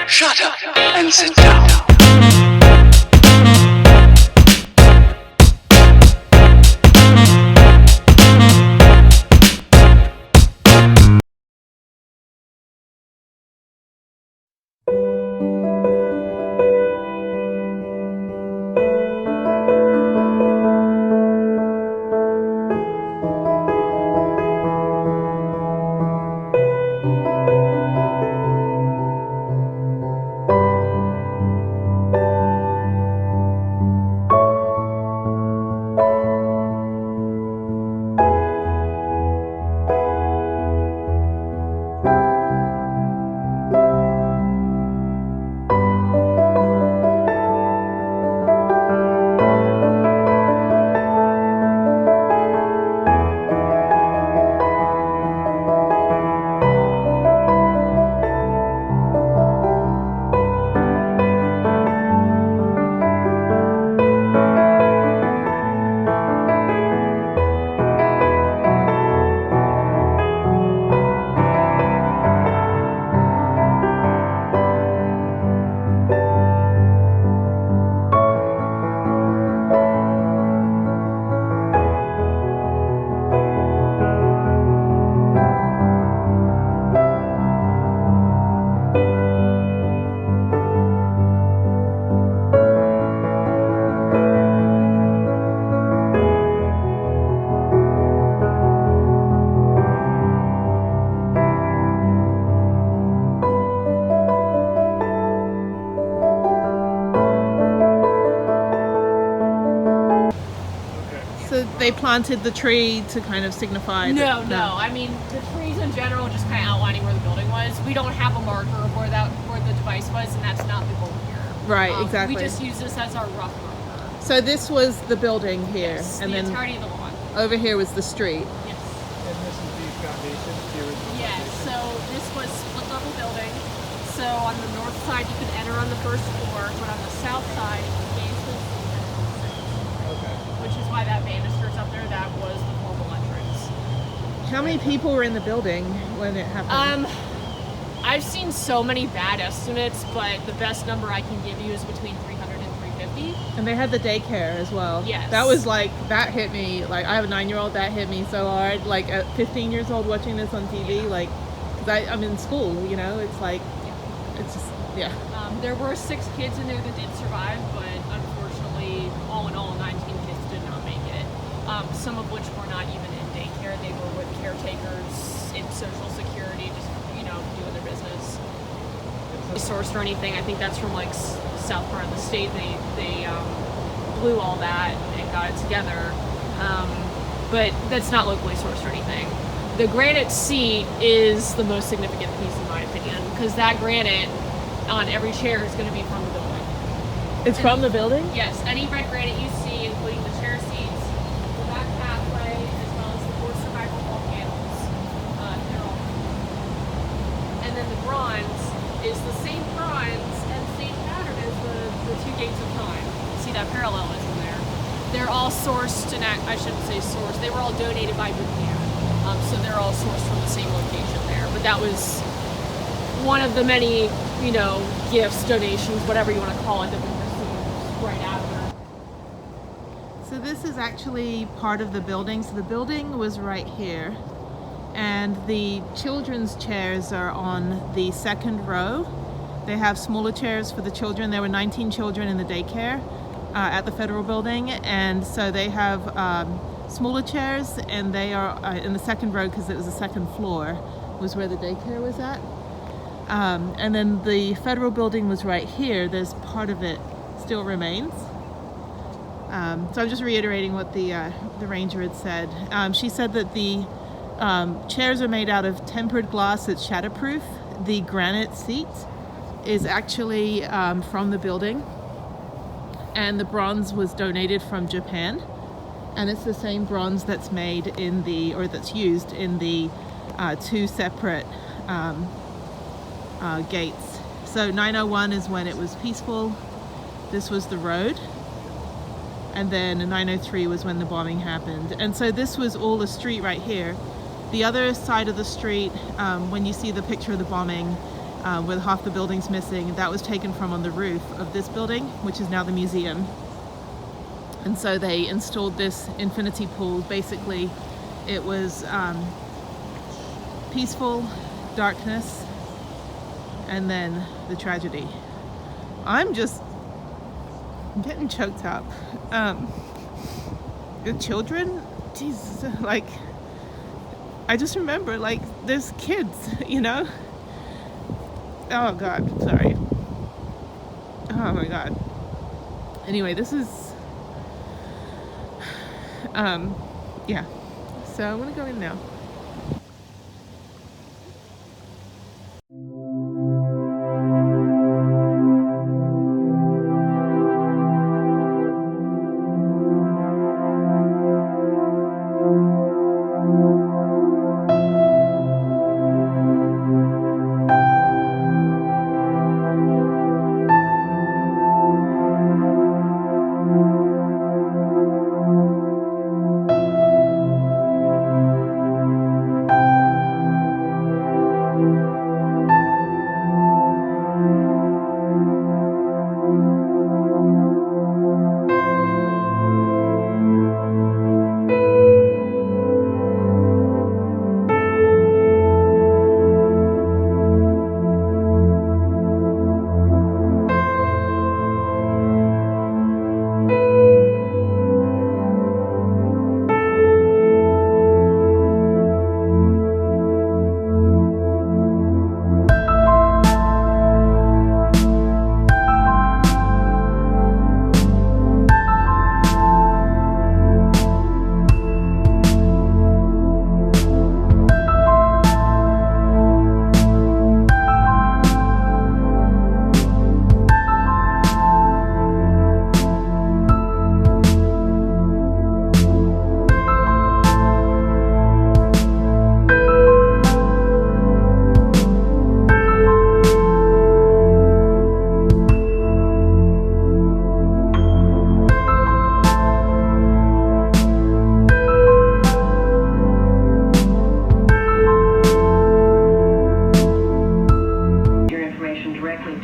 Shut up and sit down. They planted the tree to kind of signify No. I mean, the trees in general just kind of outlining where the building was. We don't have a marker of where the device was, and that's not the goal here. Right, exactly. We just use this as our rough marker. So this was the building here, Yes, and the then entirety of the lawn. over here was the street. Yes. And this is the foundation, the original Yes, foundation. so this was split level building. So on the north side, you could enter on the first floor, but on the south side, it's basement, Okay. which is why that banister's up there. That was the formal entrance. How many people were in the building when it happened? I've seen so many bad estimates, but the best number I can give you is between 300 and 350. And they had the daycare as well. Yes. That was like, that hit me. Like, I have a 9-year-old, that hit me so hard. Like, at 15 years old watching this on TV, like, because I'm in school, you know? It's like, it's just, yeah. There were 6 kids in there that did survive, but unfortunately, all in all, 19 kids did not make it. Some of which were not even in daycare. They were with caretakers in Social Security, just, doing their business. Sourced or anything. I think that's from like south part of the state. They blew all that and got it together. But that's not locally sourced or anything. The granite seat is the most significant piece in my opinion, because that granite on every chair is going to be from the building. It's from the building? Yes, any red granite you see, including the chair seats, the back pathway, as well as the 4 survival wall panels, they're all. And then the bronze is the same bronze and same pattern as the 2 gates of time. See that parallelism there? They're all sourced, and I shouldn't say sourced, they were all donated by Japan. So they're all sourced from the same location there. But that was one of the many, gifts, donations, whatever you want to call it, that we received right after. So this is actually part of the building. So the building was right here, and the children's chairs are on the second row. They have smaller chairs for the children. There were 19 children in the daycare at the federal building, and so they have smaller chairs, and they are in the second row because it was the second floor was where the daycare was at. And then the federal building was right here. There's part of it still remains. So I'm just reiterating what the ranger had said. She said that the chairs are made out of tempered glass that's shatterproof. The granite seat is actually from the building, and the bronze was donated from Japan. And it's the same bronze that's made that's used in the 2 separate gates. So 901 is when it was peaceful. This was the road. And then 903 was when the bombing happened. And so this was all a street right here. The other side of the street, when you see the picture of the bombing, with half the buildings missing. That was taken from on the roof of this building, which is now the museum. And so they installed this infinity pool. Basically, it was peaceful, darkness, and then the tragedy. I'm getting choked up. The children, Jesus, like, I just remember, like, there's kids, you know? Oh God, sorry. Oh my God. Anyway, this is, yeah. So I'm gonna go in now.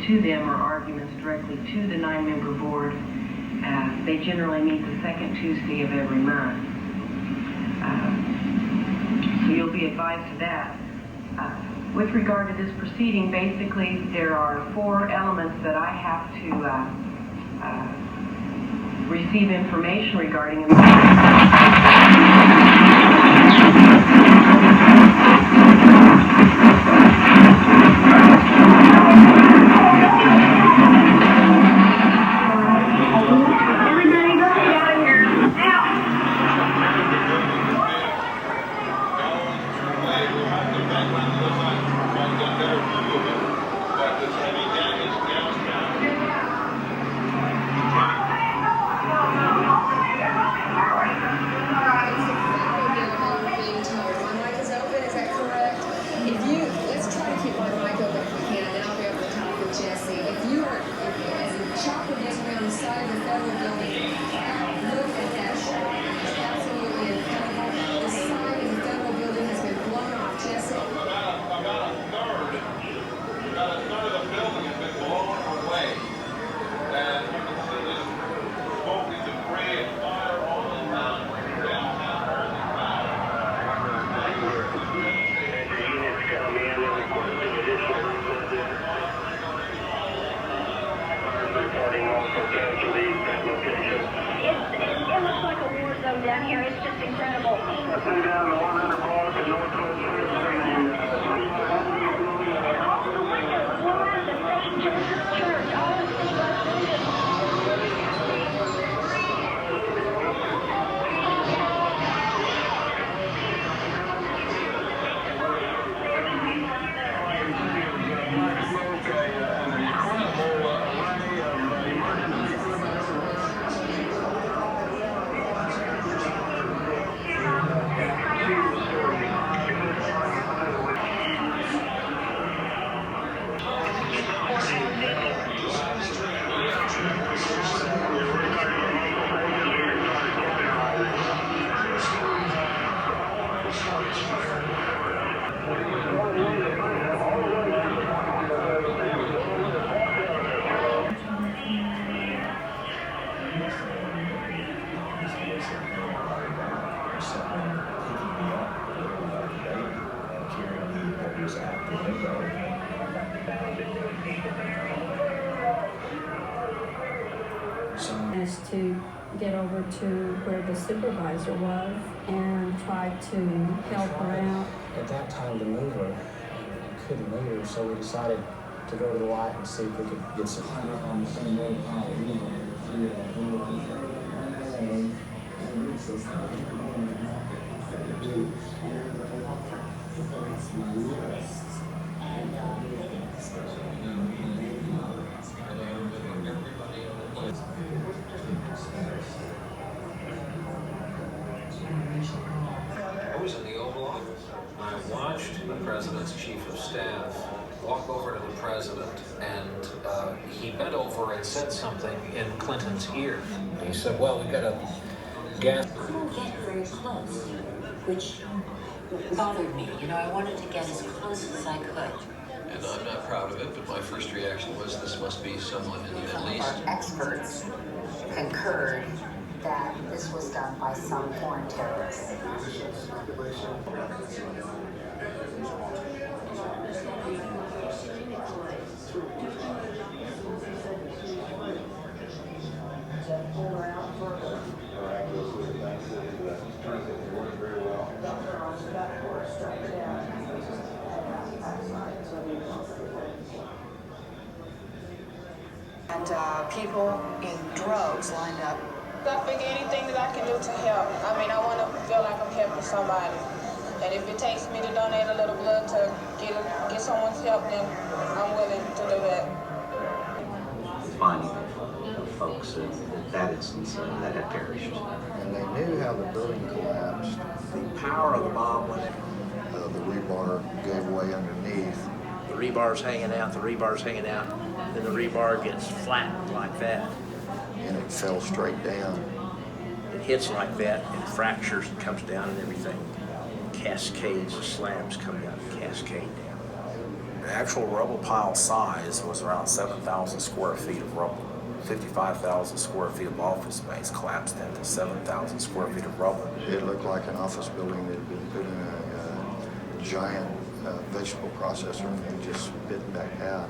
To them or arguments directly to the 9-member board. They generally meet the second Tuesday of every month. So you'll be advised of that. With regard to this proceeding, basically there are 4 elements that I have to receive information regarding. Down here, it's just incredible. Down the 100 block and northwest. All the windows were the St. Joseph's Church, all the stainless Is to get over to where the supervisor was and try to help her out. At that time, the mover couldn't move her, so we decided to go to the light and see if we could get some. I was in the Oval Office. I watched the president's chief of staff walk over to the president, and he bent over and said something in Clinton's ear. He said, well, we got a gas. I couldn't get very close, which bothered me. You know, I wanted to get as close as I could. And I'm not proud of it, but my first reaction was this must be someone in the Middle East. Our experts concurred that this was done by some foreign terrorists. And people in droves lined up. I figure anything that I can do to help. I mean, I want to feel like I'm helping somebody. And if it takes me to donate a little blood to get someone's help, then I'm willing to do that. Finding folks in that instance that had perished. And they knew how the building collapsed. The power of the bomb when the rebar gave way underneath. the rebar's hanging out, then the rebar gets flattened like that. And it fell straight down. It hits like that and fractures and comes down and everything. Cascades, the slabs come down and cascade down. The actual rubble pile size was around 7,000 square feet of rubble. 55,000 square feet of office space collapsed into 7,000 square feet of rubble. It looked like an office building that had been put in a giant vegetable processor and just spit back out.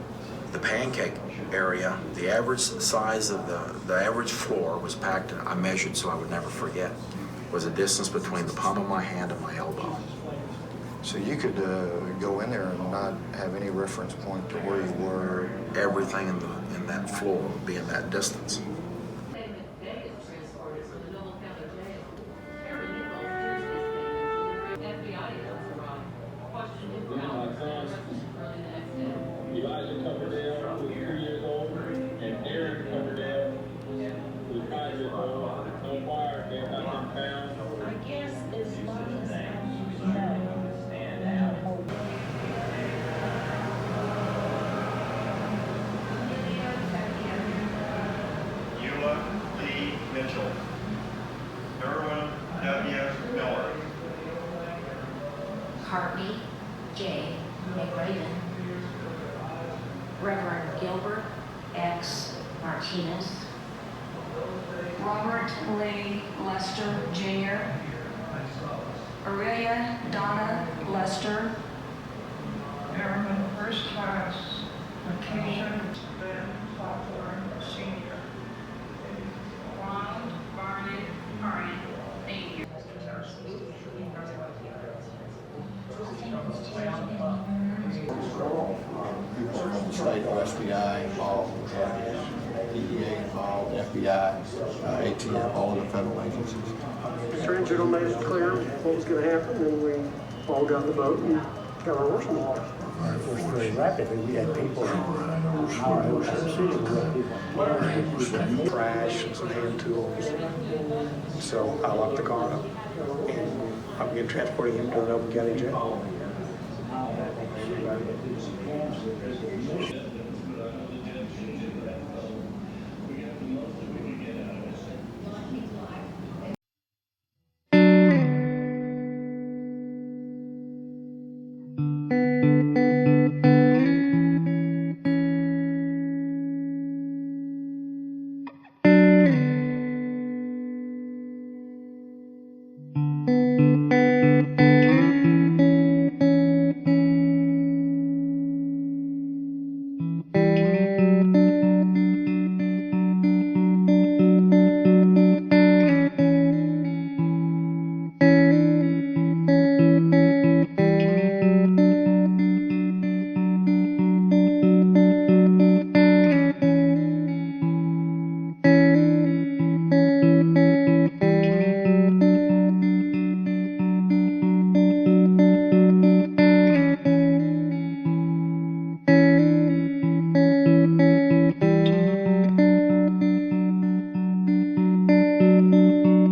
The pancake area, the average size of the average floor was packed, I measured so I would never forget, was a distance between the palm of my hand and my elbow. So you could go in there and not have any reference point to where you were. Everything in that floor would be in that distance. Harvey J. McRaven, Reverend Gilbert X. Martinez, Robert Lee Lester Jr., Aurelia Donna Lester, Airman First Class Vacation Ben Hawthorne Sr., Ronald Barney Hurry, Sr. People from the state SBI involved, DEA involved, FBI, ATF, all of the federal agencies. The Attorney General made it clear what was going to happen, and we all got in the boat and got our horse in the water. It was very rapidly. We had people in our Ocean City, we had people carrying trash and some hand tools. So I locked the car up and I began transporting him to an Oakland County jail.